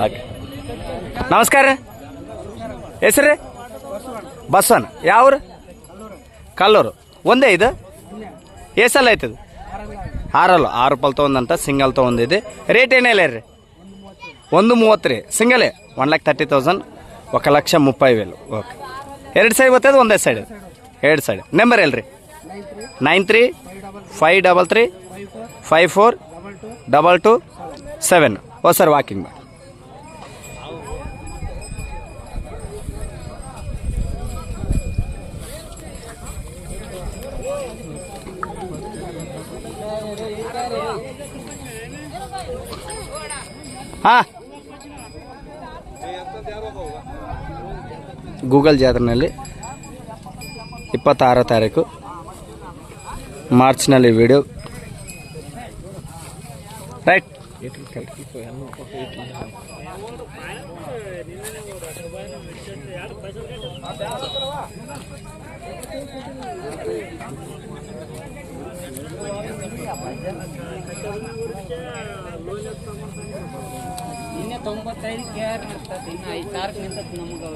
okay ನಮಸ್ಕಾರ ರೀ ಹೆಸ್ರು ರೀ ಬಸವನ್ ಯಾವ್ರು ಕಲ್ಲೂರು ಒಂದೇ ಇದು ಏಸಲ್ಲ ಆಯ್ತದ ಆರಲ್ಲ 6 ರೂಪಾಯಿ ತೊಗೊಂಡಂತ ಸಿಂಗಲ್ ತೊಗೊಂಡಿದೆ ರೇಟ್ ಏನಿಲ್ಲ ರೀ 130 ರೀ ಸಿಂಗಲೇ 1,30,000 1,30,000 ಓಕೆ 2 ಸೈಡ್ ಬರ್ತದೆ ಒಂದೇ ಸೈಡ್ 2 ಸೈಡ್ ನಂಬರ್ ಹೇಳ್ರಿ 93-533-54-227 ಓ ಸರ್ ವಾಕಿಂಗ್ ಮಾಡಿ ಹಾಂ ಗೂಗಲ್ ಜಾತ್ರೆಯಲ್ಲಿ 26 ತಾರೀಕು ಮಾರ್ಚ್ನಲ್ಲಿ ವಿಡಿಯೋ ರೈಟ್ ಇನ್ನೇ 95 ಕೇರ್ ಮಾಡ್ತದೆ ಇನ್ನು 5 ತಾರೀಕು ನಿಂತದ್ದು ನಮಗೆ